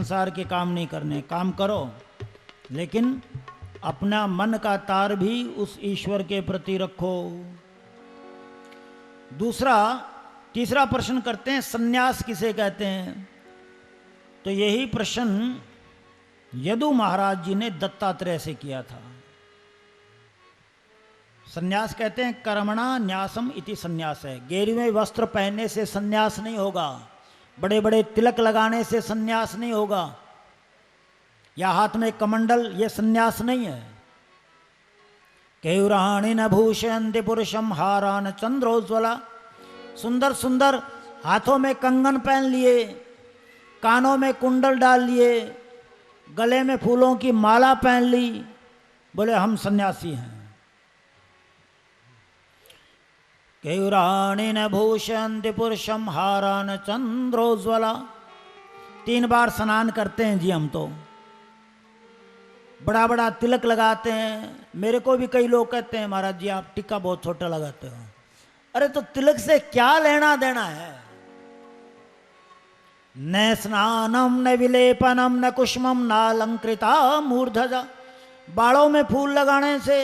संसार के काम नहीं करने, काम करो लेकिन अपना मन का तार भी उस ईश्वर के प्रति रखो। तीसरा प्रश्न करते हैं, सन्यास किसे कहते हैं? तो यही प्रश्न यदु महाराज जी ने दत्तात्रेय से किया था। सन्यास कहते हैं कर्मणा न्यासम इति सन्यास है। गेरुए वस्त्र पहनने से सन्यास नहीं होगा, बड़े बड़े तिलक लगाने से सन्यास नहीं होगा, या हाथ में कमंडल, ये सन्यास नहीं है। केयुराणी न भूषयन्ति पुरुषम हारान चंद्रोज्वला। सुंदर सुंदर हाथों में कंगन पहन लिए, कानों में कुंडल डाल लिए, गले में फूलों की माला पहन ली, बोले हम सन्यासी हैं। केयुराणी न भूषयन्ति पुरुषम हारान चंद्रोज्वला। 3 बार स्नान करते हैं जी हम तो, बड़ा बड़ा तिलक लगाते हैं। मेरे को भी कई लोग कहते हैं महाराज जी आप टिक्का बहुत छोटा लगाते हो। अरे तो तिलक से क्या लेना देना है? न स्नानम न विलेपनम न कुष्मम न अलंकृता मूर्धजा। बालों में फूल लगाने से,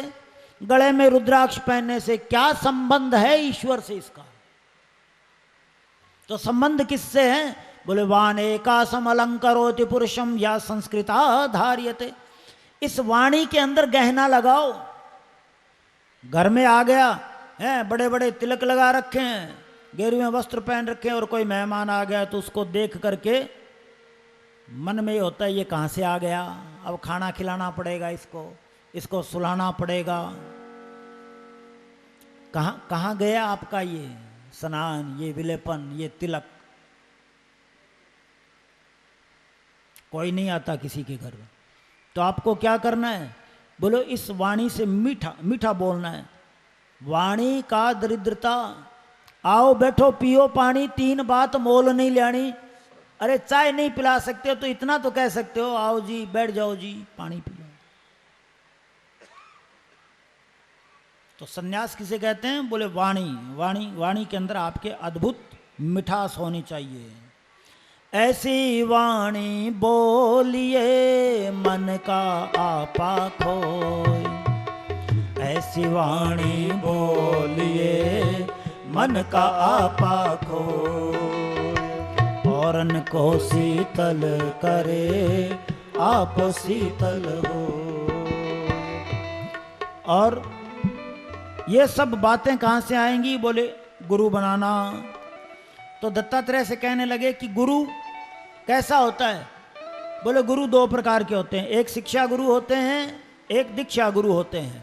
गले में रुद्राक्ष पहनने से क्या संबंध है ईश्वर से इसका? तो संबंध किससे है? बोले वाण एकासम अलंकरोति पुरुषम या संस्कृता धार्यते। इस वाणी के अंदर गहना लगाओ। घर में आ गया है, बड़े बड़े तिलक लगा रखे हैं, गेरुए वस्त्र पहन रखे हैं, और कोई मेहमान आ गया तो उसको देख करके मन में ये होता है ये कहाँ से आ गया, अब खाना खिलाना पड़ेगा इसको सुलाना पड़ेगा। कहाँ गया आपका ये स्नान, ये विलेपन, ये तिलक? कोई नहीं आता किसी के घर में। तो आपको क्या करना है? बोलो इस वाणी से मीठा मीठा बोलना है। वाणी का दरिद्रता। आओ बैठो पियो पानी, 3 बात मोल नहीं लेनी। अरे चाय नहीं पिला सकते हो तो इतना तो कह सकते हो, आओ जी बैठ जाओ जी पानी पी लो। तो सन्यास किसे कहते हैं? बोले वाणी के अंदर आपके अद्भुत मिठास होनी चाहिए। ऐसी वाणी बोलिए मन का आपा खोए। ऐसी वाणी बोलिए मन का आपा खोए। औरन को शीतल करे आप शीतल हो। और ये सब बातें कहाँ से आएंगी? बोले गुरु बनाना। तो दत्तात्रेय से कहने लगे कि गुरु कैसा होता है? बोले गुरु 2 प्रकार के होते हैं, एक शिक्षा गुरु होते हैं, एक दीक्षा गुरु होते हैं।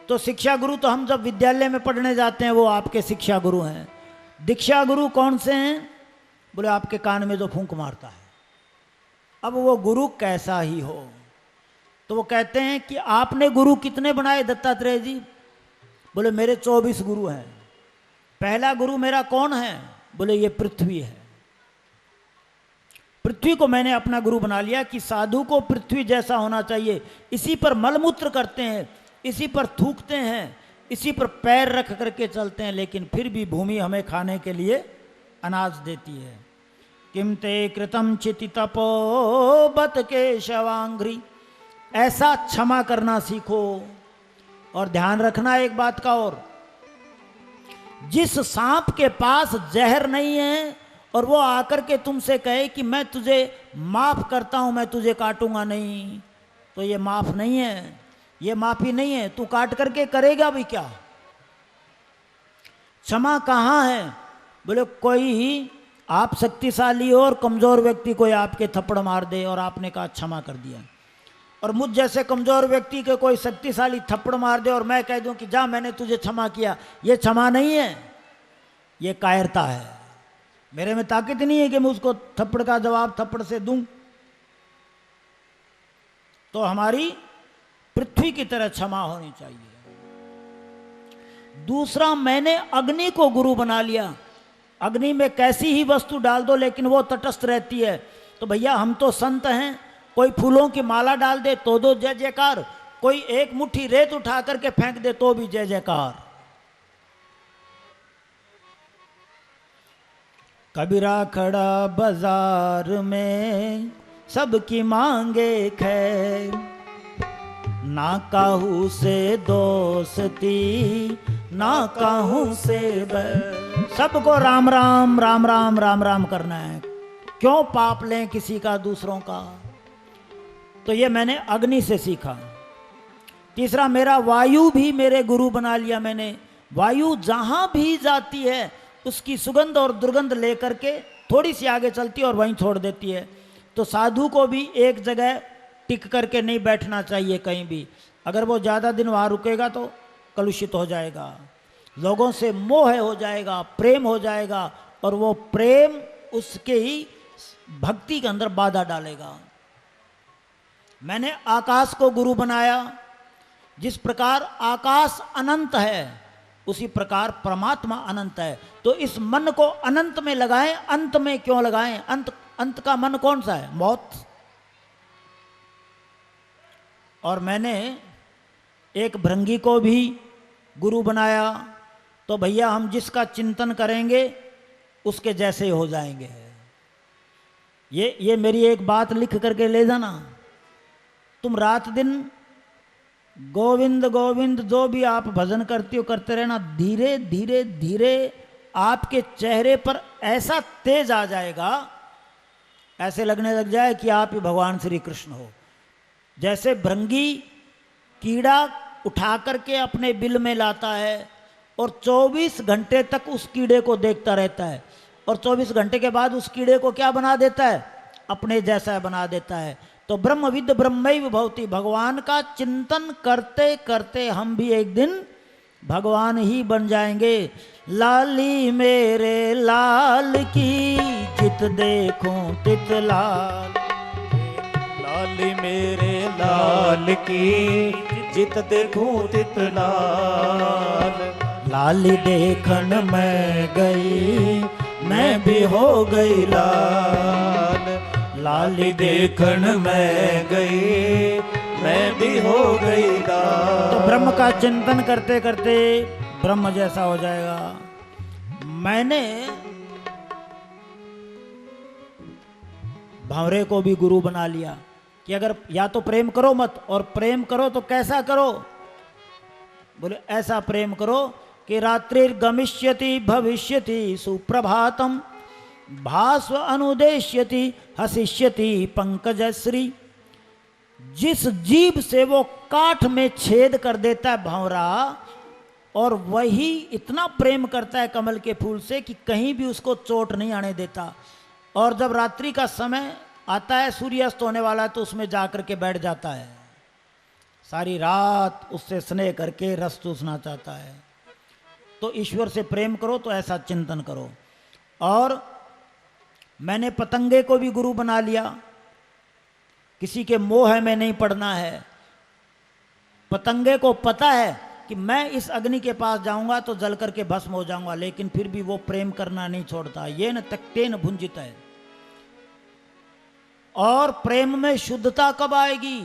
तो शिक्षा गुरु तो हम जब विद्यालय में पढ़ने जाते हैं वो आपके शिक्षा गुरु हैं। दीक्षा गुरु कौन से हैं? बोले आपके कान में जो फूंक मारता है। अब वो गुरु कैसा ही हो। तो वो कहते हैं कि आपने गुरु कितने बनाए दत्तात्रेय जी? बोले मेरे 24 गुरु हैं। पहला गुरु मेरा कौन है? बोले ये पृथ्वी है। पृथ्वी को मैंने अपना गुरु बना लिया कि साधु को पृथ्वी जैसा होना चाहिए। इसी पर मलमूत्र करते हैं, इसी पर थूकते हैं, इसी पर पैर रख करके चलते हैं, लेकिन फिर भी भूमि हमें खाने के लिए अनाज देती है। किम ते कृतम चिति तपो बत केशवांघ्रि। ऐसा क्षमा करना सीखो। और ध्यान रखना एक बात का और, जिस सांप के पास जहर नहीं है और वो आकर के तुमसे कहे कि मैं तुझे माफ करता हूं, मैं तुझे काटूंगा नहीं, तो ये माफ नहीं है, ये माफी नहीं है। तू काट करके करेगा भी क्या? क्षमा कहाँ है? बोले कोई आप शक्तिशाली हो और कमजोर व्यक्ति कोई आपके थप्पड़ मार दे और आपने कहा क्षमा कर दिया, और मुझ जैसे कमजोर व्यक्ति के कोई शक्तिशाली थप्पड़ मार दे और मैं कह दूं कि जा मैंने तुझे क्षमा किया, ये क्षमा नहीं है, ये कायरता है। मेरे में ताकत नहीं है कि मैं उसको थप्पड़ का जवाब थप्पड़ से दूं। तो हमारी पृथ्वी की तरह क्षमा होनी चाहिए। दूसरा, मैंने अग्नि को गुरु बना लिया। अग्नि में कैसी ही वस्तु डाल दो लेकिन वो तटस्थ रहती है। तो भैया हम तो संत हैं, कोई फूलों की माला डाल दे तो दो जय जयकार, कोई एक मुट्ठी रेत उठा करके फेंक दे तो भी जय जयकार। कबीरा खड़ा बाजार में सबकी मांगे खैर, ना काहू से दोस्ती ना काहू से बैर। सबको राम राम राम राम राम राम करना है, क्यों पाप लें किसी का दूसरों का। तो ये मैंने अग्नि से सीखा। तीसरा, मेरा वायु भी मेरे गुरु बना लिया मैंने। वायु जहां भी जाती है उसकी सुगंध और दुर्गंध लेकर के थोड़ी सी आगे चलती है और वहीं छोड़ देती है। तो साधु को भी एक जगह टिक करके नहीं बैठना चाहिए कहीं भी। अगर वो ज़्यादा दिन वहाँ रुकेगा तो कलुषित हो जाएगा, लोगों से मोह हो जाएगा, प्रेम हो जाएगा, और वो प्रेम उसके ही भक्ति के अंदर बाधा डालेगा। मैंने आकाश को गुरु बनाया। जिस प्रकार आकाश अनंत है उसी प्रकार परमात्मा अनंत है। तो इस मन को अनंत में लगाएं। अंत में क्यों लगाएं? अंत का मन कौन सा है? मौत। और मैंने एक भृंगी को भी गुरु बनाया। तो भैया हम जिसका चिंतन करेंगे उसके जैसे ही हो जाएंगे। ये मेरी एक बात लिख करके ले जाना। तुम रात दिन गोविंद गोविंद जो भी आप भजन करते हो करते रहना। धीरे धीरे धीरे आपके चेहरे पर ऐसा तेज आ जाएगा, ऐसे लगने लग जाए कि आप ही भगवान श्री कृष्ण हो। जैसे भृंगी कीड़ा उठा करके अपने बिल में लाता है और 24 घंटे तक उस कीड़े को देखता रहता है, और 24 घंटे के बाद उस कीड़े को क्या बना देता है? अपने जैसा बना देता है। तो ब्रह्मविद ब्रह्मैव भवति, भगवान का चिंतन करते करते हम भी एक दिन भगवान ही बन जाएंगे। लाली मेरे लाल की जित देखूं तित लाल, लाली मेरे लाल की जित देखूं तित लाल। लाली देखन मैं गई मैं भी हो गई लाल, लाली देखन मैं गई मैं भी हो गई लाल। तो ब्रह्म का चिंतन करते करते ब्रह्म जैसा हो जाएगा। मैंने भावरे को भी गुरु बना लिया कि अगर या तो प्रेम करो मत, और प्रेम करो तो कैसा करो? बोले ऐसा प्रेम करो कि रात्रिर्गमिष्यति भविष्यति सुप्रभातम, भास्व अनुदेश्यति हसिष्यति पंकजश्री। जिस जीभ से वो काठ में छेद कर देता है भंवरा, और वही इतना प्रेम करता है कमल के फूल से कि कहीं भी उसको चोट नहीं आने देता। और जब रात्रि का समय आता है, सूर्यास्त होने वाला है, तो उसमें जाकर के बैठ जाता है, सारी रात उससे स्नेह करके रस चूसना चाहता है। तो ईश्वर से प्रेम करो तो ऐसा चिंतन करो। और मैंने पतंगे को भी गुरु बना लिया। किसी के मोह में नहीं पड़ना है। पतंगे को पता है कि मैं इस अग्नि के पास जाऊंगा तो जल करके भस्म हो जाऊंगा, लेकिन फिर भी वो प्रेम करना नहीं छोड़ता। ये न तक्तेन भुंजित है। और प्रेम में शुद्धता कब आएगी?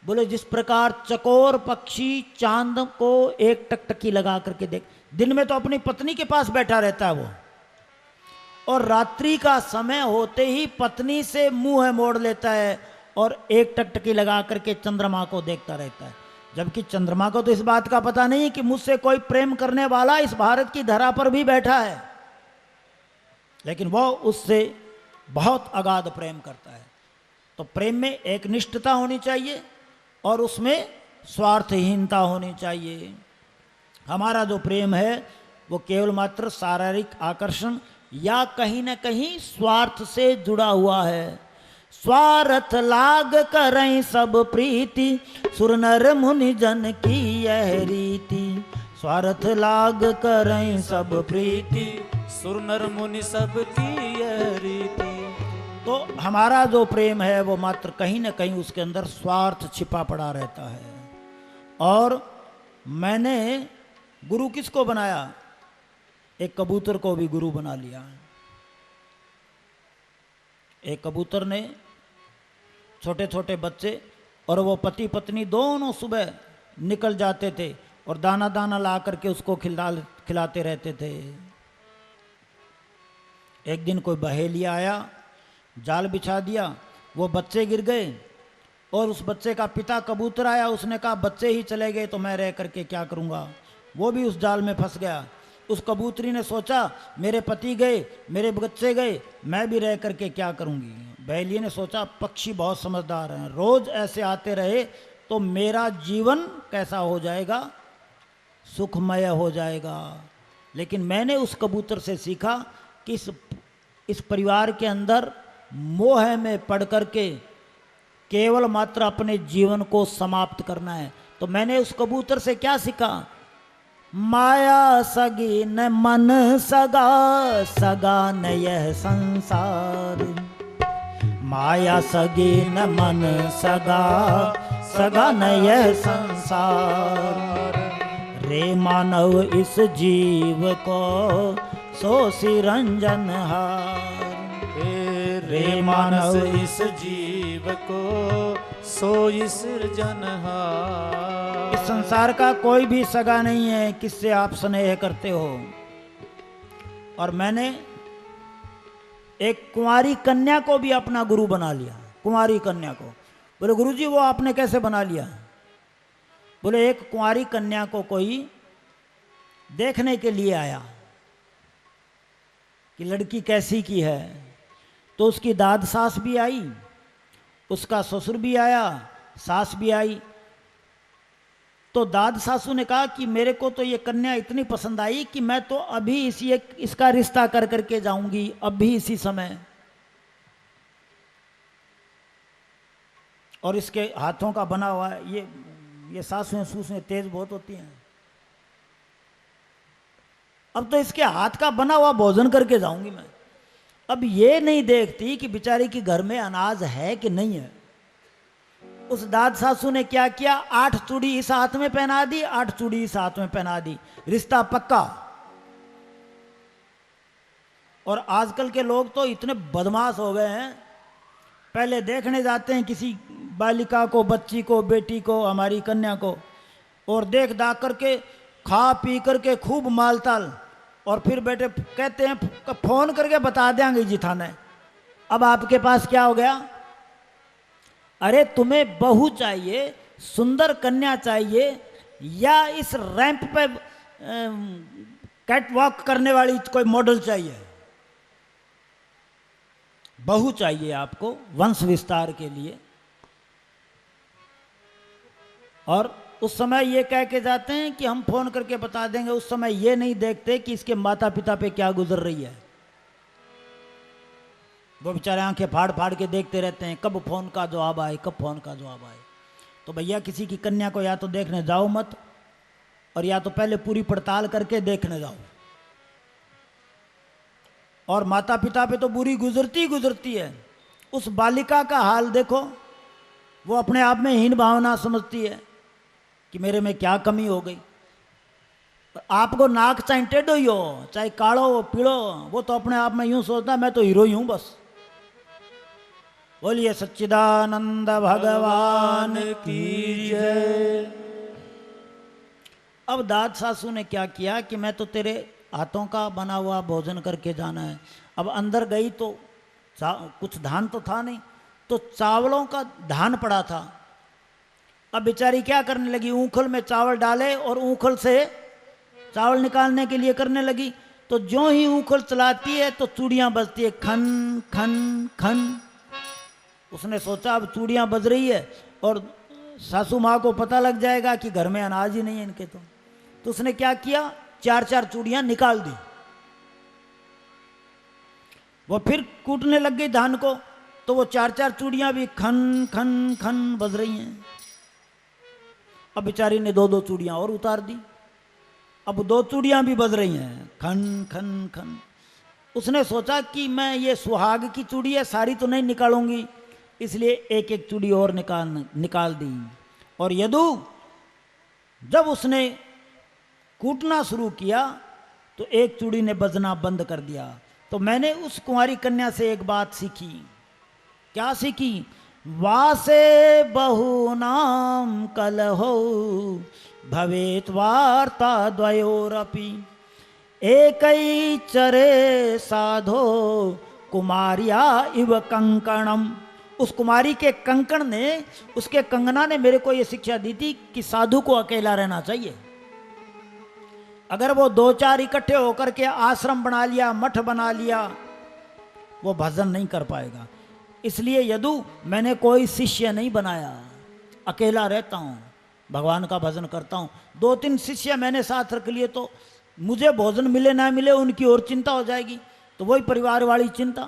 बोले जिस प्रकार चकोर पक्षी चांद को एक टकटकी लगा करके देख, दिन में तो अपनी पत्नी के पास बैठा रहता है वो, और रात्रि का समय होते ही पत्नी से मुंह मोड़ लेता है और एक टकटकी लगा करके चंद्रमा को देखता रहता है। जबकि चंद्रमा को तो इस बात का पता नहीं कि मुझसे कोई प्रेम करने वाला इस भारत की धरा पर भी बैठा है, लेकिन वो उससे बहुत अगाध प्रेम करता है। तो प्रेम में एक निष्ठता होनी चाहिए और उसमें स्वार्थहीनता होनी चाहिए। हमारा जो प्रेम है वो केवल मात्र शारीरिक आकर्षण या कहीं न कहीं स्वार्थ से जुड़ा हुआ है। स्वार्थ लाग करें सब प्रीति, सुर नर मुनि जन की यह रीति। स्वार्थ लाग करें सब प्रीति, सुर नर मुनि सब की यह रीति। तो हमारा जो प्रेम है वो मात्र कहीं न कहीं उसके अंदर स्वार्थ छिपा पड़ा रहता है। और मैंने गुरु किसको बनाया? एक कबूतर को भी गुरु बना लिया। एक कबूतर ने छोटे छोटे बच्चे और वो पति पत्नी दोनों सुबह निकल जाते थे और दाना दाना ला करके उसको खिलाते रहते थे। एक दिन कोई बहेलिया आया, जाल बिछा दिया वो बच्चे गिर गए और उस बच्चे का पिता कबूतर आया, उसने कहा बच्चे ही चले गए तो मैं रह करके क्या करूँगा। वो भी उस जाल में फंस गया। उस कबूतरी ने सोचा मेरे पति गए, मेरे बच्चे गए, मैं भी रह करके क्या करूँगी। बहेलिए ने सोचा पक्षी बहुत समझदार हैं, रोज़ ऐसे आते रहे तो मेरा जीवन कैसा हो जाएगा, सुखमय हो जाएगा। लेकिन मैंने उस कबूतर से सीखा कि इस परिवार के अंदर मोह में पड़ करके केवल मात्र अपने जीवन को समाप्त करना है। तो मैंने उस कबूतर से क्या सीखा, माया सगी न मन सगा, सगा न यह संसार। माया सगी न मन सगा, सगा न यह संसार। रे मानव इस जीव को सो सिरंजन हार। रे मानव इस जीव को सोई सृजनहार। इस संसार का कोई भी सगा नहीं है किससे आप स्नेह करते हो। और मैंने एक कुंवारी कन्या को भी अपना गुरु बना लिया। कुंवारी कन्या को बोले गुरुजी वो आपने कैसे बना लिया। बोले एक कुंवारी कन्या को कोई देखने के लिए आया कि लड़की कैसी की है, तो उसकी दाद सास भी आई, उसका ससुर भी आया, सास भी आई। तो दाद सासू ने कहा कि मेरे को तो ये कन्या इतनी पसंद आई कि मैं तो अभी इसका रिश्ता कर करके जाऊंगी, अभी इसी समय। और इसके हाथों का बना हुआ है, ये सासुएं सूसुएं तेज बहुत होती हैं। अब तो इसके हाथ का बना हुआ भोजन करके जाऊंगी मैं। अब ये नहीं देखती कि बेचारी के घर में अनाज है कि नहीं है। उस दाद सासू ने क्या किया, 8 चूड़ी इस हाथ में पहना दी, 8 चूड़ी इस हाथ में पहना दी, रिश्ता पक्का। और आजकल के लोग तो इतने बदमाश हो गए हैं, पहले देखने जाते हैं किसी बालिका को, बच्ची को, बेटी को, हमारी कन्या को, और देख दाख करके खा पी करके खूब मालताल, और फिर बेटे कहते हैं फोन करके बता देंगे जी थाने। अब आपके पास क्या हो गया, अरे तुम्हें बहू चाहिए, सुंदर कन्या चाहिए, या इस रैंप पे कैट वॉक करने वाली कोई मॉडल चाहिए। बहू चाहिए आपको वंश विस्तार के लिए। और उस समय ये कह के जाते हैं कि हम फोन करके बता देंगे। उस समय ये नहीं देखते कि इसके माता पिता पे क्या गुजर रही है। वो बेचारे आंखें फाड़ फाड़ के देखते रहते हैं कब फोन का जवाब आए, कब फोन का जवाब आए। तो भैया किसी की कन्या को या तो देखने जाओ मत, और या तो पहले पूरी पड़ताल करके देखने जाओ। और माता पिता पे तो बुरी गुजरती है। उस बालिका का हाल देखो, वो अपने आप में हीन भावना समझती है कि मेरे में क्या कमी हो गई। आपको नाक चाहे टेढ़ो ही हो, चाहे कालो हो पीड़ो, वो तो अपने आप में यूं सोचता मैं तो हीरो ही हूं बस। बोलिए सच्चिदानंद भगवान की जय। अब दाद सासू ने क्या किया कि मैं तो तेरे हाथों का बना हुआ भोजन करके जाना है। अब अंदर गई तो कुछ धान तो था नहीं, तो चावलों का धान पड़ा था। अब बेचारी क्या करने लगी, ऊखल में चावल डाले और ऊखल से चावल निकालने के लिए करने लगी। तो जो ही ऊखल चलाती है तो चूड़ियां बजती है, खन खन खन। उसने सोचा अब चूड़ियां बज रही है और सासू माँ को पता लग जाएगा कि घर में अनाज ही नहीं है इनके। तो उसने क्या किया, 4-4 चूड़ियां निकाल दी। वो फिर कूटने लग गई धान को, तो वो 4-4 चूड़ियां भी खन खन खन बज रही हैं। अब बेचारी ने 2-2 चूड़ियां और उतार दी। अब 2 चूड़ियां भी बज रही हैं, खन खन खन। उसने सोचा कि मैं ये सुहाग की चूड़ी है, सारी तो नहीं निकालूंगी, इसलिए एक एक चूड़ी और निकाल दी। और यदु जब उसने कूटना शुरू किया तो एक चूड़ी ने बजना बंद कर दिया। तो मैंने उस कुंवारी कन्या से एक बात सीखी। क्या सीखी, वासे बहु नाम कलहो भवेत वार्ता द्वयोरपि एकई चरे साधो कुमारिया इव कंकणम उस कुमारी के कंकण ने, उसके कंगना ने मेरे को ये शिक्षा दी थी कि साधु को अकेला रहना चाहिए। अगर वो दो चार इकट्ठे होकर के आश्रम बना लिया, मठ बना लिया, वो भजन नहीं कर पाएगा। इसलिए यदु मैंने कोई शिष्य नहीं बनाया, अकेला रहता हूँ, भगवान का भजन करता हूँ। 2-3 शिष्य मैंने साथ रख लिए तो मुझे भोजन मिले ना मिले उनकी और चिंता हो जाएगी, तो वही परिवार वाली चिंता।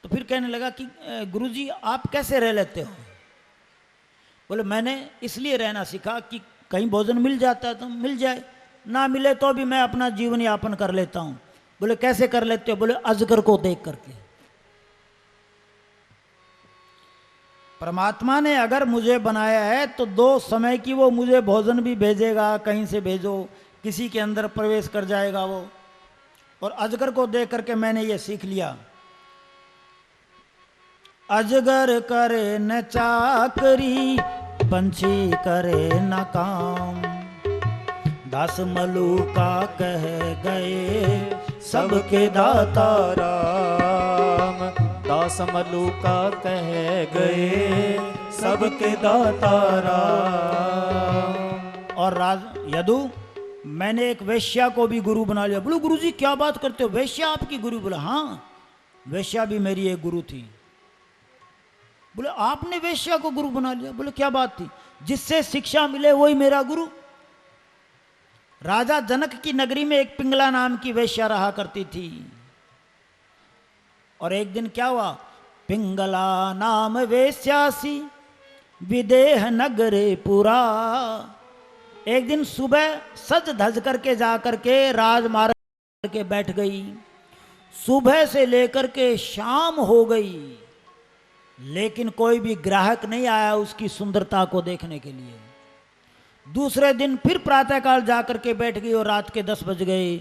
तो फिर कहने लगा कि गुरुजी आप कैसे रह लेते हो? बोले मैंने इसलिए रहना सीखा कि कहीं भोजन मिल जाता है तो मिल जाए, ना मिले तो भी मैं अपना जीवन यापन कर लेता हूँ। बोले कैसे कर लेते हो? बोले अजगर को देख करके। परमात्मा ने अगर मुझे बनाया है तो 2 समय की वो मुझे भोजन भी भेजेगा, कहीं से भेजो, किसी के अंदर प्रवेश कर जाएगा वो। और अजगर को देख करके मैंने ये सीख लिया, अजगर करे न चाकरी, पंछी करे न काम, दास मलूका कह गए सबके दाता राम। दास मलूका कह गए सबके दाता राम। और यदु मैंने एक वेश्या को भी गुरु बना लिया। बोलो गुरुजी क्या बात करते हो, वेश्या आपकी गुरु? बोला हाँ, वेश्या भी मेरी एक गुरु थी। बोले आपने वेश्या को गुरु बना लिया? बोले क्या बात थी? जिससे शिक्षा मिले वही मेरा गुरु। राजा जनक की नगरी में एक पिंगला नाम की वेश्या रहा करती थी। और एक दिन क्या हुआ, पिंगला नाम वेश्यासी विदेह नगरे पुरा। एक दिन सुबह सज धज करके जा करके राजमार्ग करके बैठ गई। सुबह से लेकर के शाम हो गई, लेकिन कोई भी ग्राहक नहीं आया उसकी सुंदरता को देखने के लिए। दूसरे दिन फिर प्रातःकाल जाकर के बैठ गई और रात के 10 बज गए।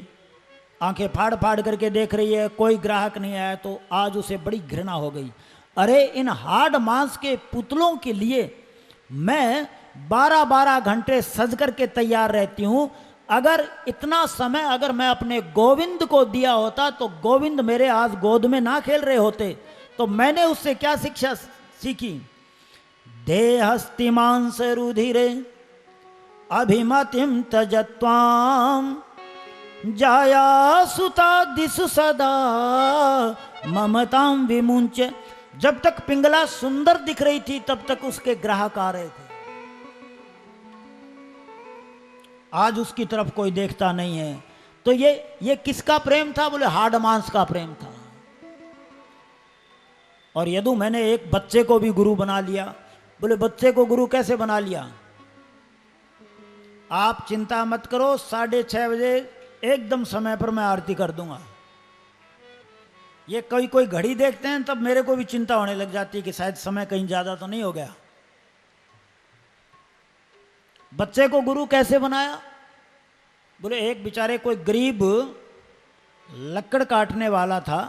आंखें फाड़ फाड़ करके देख रही है, कोई ग्राहक नहीं आया। तो आज उसे बड़ी घृणा हो गई। अरे इन हाड़ मांस के पुतलों के लिए मैं 12-12 घंटे सज करके तैयार रहती हूं। अगर इतना समय अगर मैं अपने गोविंद को दिया होता तो गोविंद मेरे आज गोद में ना खेल रहे होते। तो मैंने उससे क्या शिक्षा सीखी, देहस्ति मांस रुधिरे अभिमतिम तजत्वाम जाया सुता दिसु सदा ममताम विमुंच। जब तक पिंगला सुंदर दिख रही थी तब तक उसके ग्राहक आ रहे थे। आज उसकी तरफ कोई देखता नहीं है। तो ये किसका प्रेम था? बोले हाड़ मांस का प्रेम था। और यदु मैंने एक बच्चे को भी गुरु बना लिया। बोले बच्चे को गुरु कैसे बना लिया? आप चिंता मत करो, 6:30 बजे एकदम समय पर मैं आरती कर दूंगा। ये कोई घड़ी देखते हैं तब मेरे को भी चिंता होने लग जाती है कि शायद समय कहीं ज्यादा तो नहीं हो गया। बच्चे को गुरु कैसे बनाया? बोले एक बेचारे कोई गरीब लकड़ काटने वाला था,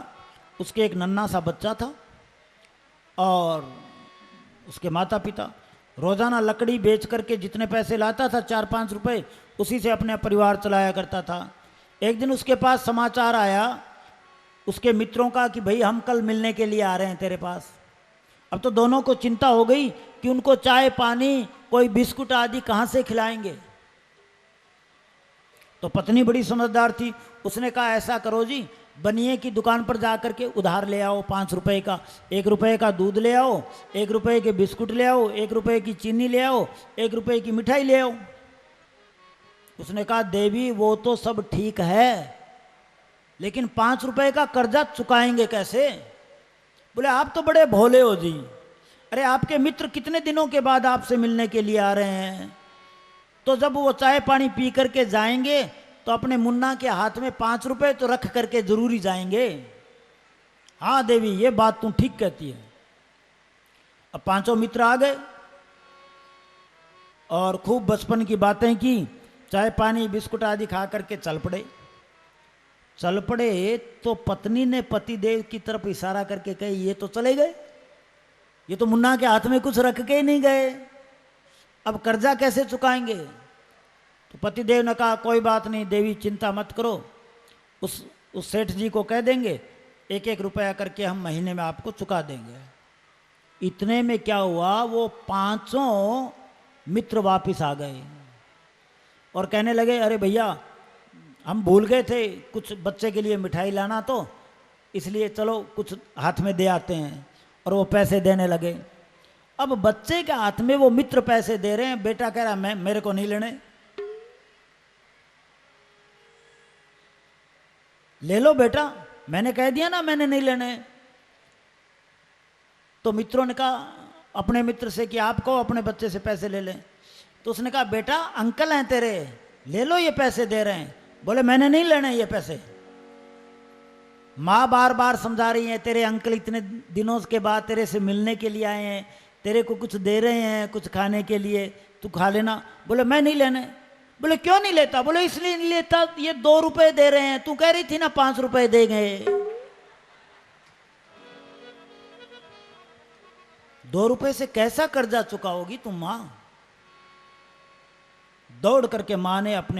उसके एक नन्हा सा बच्चा था और उसके माता पिता। रोजाना लकड़ी बेच करके जितने पैसे लाता था 4-5 रुपए, उसी से अपने परिवार चलाया करता था। एक दिन उसके पास समाचार आया उसके मित्रों का कि भाई हम कल मिलने के लिए आ रहे हैं तेरे पास। अब तो दोनों को चिंता हो गई कि उनको चाय पानी कोई बिस्कुट आदि कहाँ से खिलाएंगे। तो पत्नी बड़ी समझदार थी, उसने कहा ऐसा करो जी, बनिए की दुकान पर जाकर के उधार ले आओ 5 रुपए का, 1 रुपए का दूध ले आओ, 1 रुपए के बिस्कुट ले आओ, 1 रुपए की चीनी ले आओ, 1 रुपए की मिठाई ले आओ। उसने कहा देवी वो तो सब ठीक है, लेकिन 5 रुपए का कर्जा चुकाएंगे कैसे? बोले आप तो बड़े भोले हो जी। अरे आपके मित्र कितने दिनों के बाद आपसे मिलने के लिए आ रहे हैं, तो जब वो चाय पानी पी करके जाएंगे तो अपने मुन्ना के हाथ में 5 रुपए तो रख करके जरूरी जाएंगे। हाँ देवी ये बात तुम ठीक कहती है। अब 5 मित्र आ गए और खूब बचपन की बातें की, चाय पानी बिस्कुट आदि खा करके चल पड़े। तो पत्नी ने पति देव की तरफ इशारा करके कही ये तो चले गए, ये तो मुन्ना के हाथ में कुछ रख के ही नहीं गए, अब कर्जा कैसे चुकाएंगे? तो पति देव ने कहा कोई बात नहीं देवी चिंता मत करो, उस सेठ जी को कह देंगे एक एक रुपया करके हम महीने में आपको चुका देंगे। इतने में क्या हुआ, वो 500 मित्र वापिस आ गए और कहने लगे अरे भैया हम भूल गए थे कुछ बच्चे के लिए मिठाई लाना, तो इसलिए चलो कुछ हाथ में दे आते हैं। और वो पैसे देने लगे। अब बच्चे के हाथ में वो मित्र पैसे दे रहे हैं, बेटा कह रहा मैं मेरे को नहीं लेने। ले लो बेटा, मैंने कह दिया ना मैंने नहीं लेने। तो मित्रों ने कहा अपने मित्र से कि आप कहो अपने बच्चे से पैसे ले लें। तो उसने कहा बेटा अंकल हैं तेरे, ले लो ये पैसे दे रहे हैं। बोले मैंने नहीं लेने ये पैसे। माँ बार बार समझा रही है तेरे अंकल इतने दिनों के बाद तेरे से मिलने के लिए आए हैं, तेरे को कुछ दे रहे हैं कुछ खाने के लिए, तू खा लेना। बोले मैं नहीं लेने। बोले क्यों नहीं लेता? बोले इसलिए नहीं लेता, ये 2 रुपए दे रहे हैं, तू कह रही थी ना 5 रुपए देंगे। 2 रुपए से कैसा कर्जा चुकाओगी तुम माँ? दौड़ करके माँ ने अपने